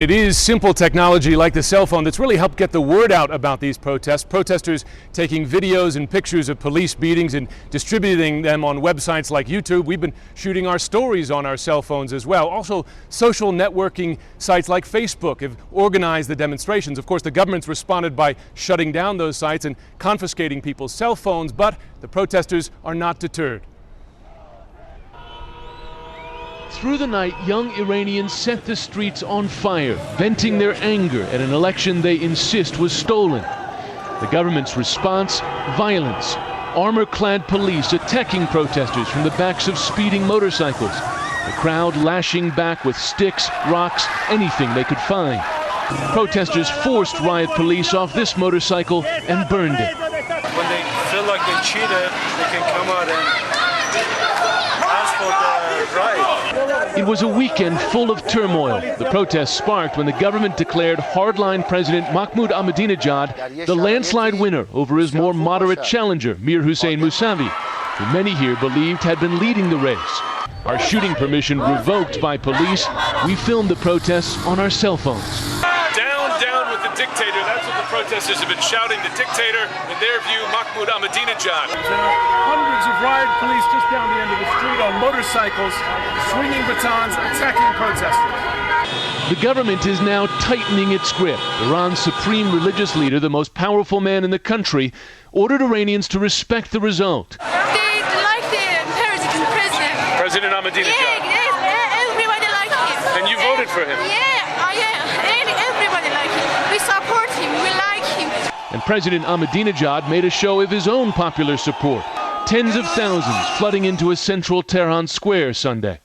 It is simple technology like the cell phone that's really helped get the word out about these protests. Protesters taking videos and pictures of police beatings and distributing them on websites like YouTube. We've been shooting our stories on our cell phones as well. Also, social networking sites like Facebook have organized the demonstrations. Of course, the government's responded by shutting down those sites and confiscating people's cell phones, but the protesters are not deterred. Through the night, young Iranians set the streets on fire, venting their anger at an election they insist was stolen. The government's response, violence. Armor-clad police attacking protesters from the backs of speeding motorcycles. The crowd lashing back with sticks, rocks, anything they could find. Protesters forced riot police off this motorcycle and burned it. When they feel like they cheated, they can come out and ask for the right. It was a weekend full of turmoil. The protests sparked when the government declared hardline President Mahmoud Ahmadinejad the landslide winner over his more moderate challenger, Mir Hossein Mousavi, who many here believed had been leading the race. Our shooting permission revoked by police, we filmed the protests on our cell phones. Down with the dictator. That's what the protesters have been shouting. The dictator, in their view, Mahmoud Ahmadinejad. Hundreds of riot police just down the end of the street on motorcycles, swinging batons, attacking protesters. The government is now tightening its grip. Iran's supreme religious leader, the most powerful man in the country, ordered Iranians to respect the result. They like the president. President Ahmadinejad. Yeah, everybody likes him. And you voted for him? Everybody likes him. We support him. We like him. And President Ahmadinejad made a show of his own popular support. Tens of thousands flooding into a central Tehran square Sunday.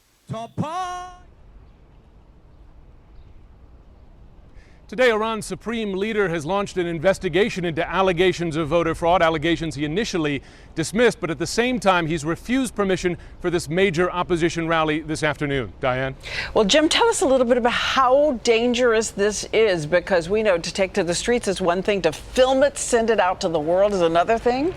Today, Iran's supreme leader has launched an investigation into allegations of voter fraud, allegations he initially dismissed, but at the same time, he's refused permission for this major opposition rally this afternoon. Diane? Well, Jim, tell us a little bit about how dangerous this is, because we know to take to the streets is one thing, to film it, send it out to the world is another thing.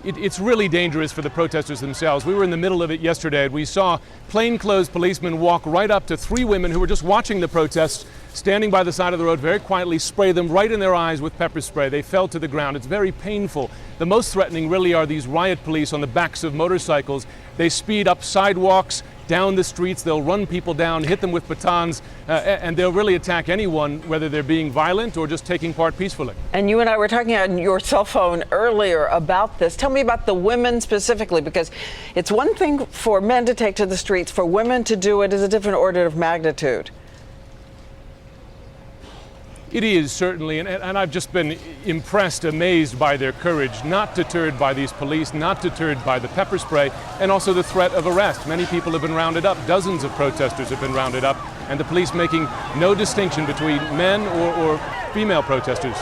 It's really dangerous for the protesters themselves. We were in the middle of it yesterday, and we saw plainclothes policemen walk right up to three women who were just watching the protests, standing by the side of the road, very quietly spray them right in their eyes with pepper spray. They fell to the ground. It's very painful. The most threatening really are these riot police on the backs of motorcycles. They speed up sidewalks, down the streets, they'll run people down, hit them with batons, and they'll really attack anyone, whether they're being violent or just taking part peacefully. And you and I were talking on your cell phone earlier about this. Tell me about the women specifically, because it's one thing for men to take to the streets. For women to do it is a different order of magnitude. It is, certainly, and I've just been impressed, amazed by their courage, not deterred by these police, not deterred by the pepper spray, and also the threat of arrest. Many people have been rounded up, dozens of protesters have been rounded up, and the police making no distinction between men or female protesters.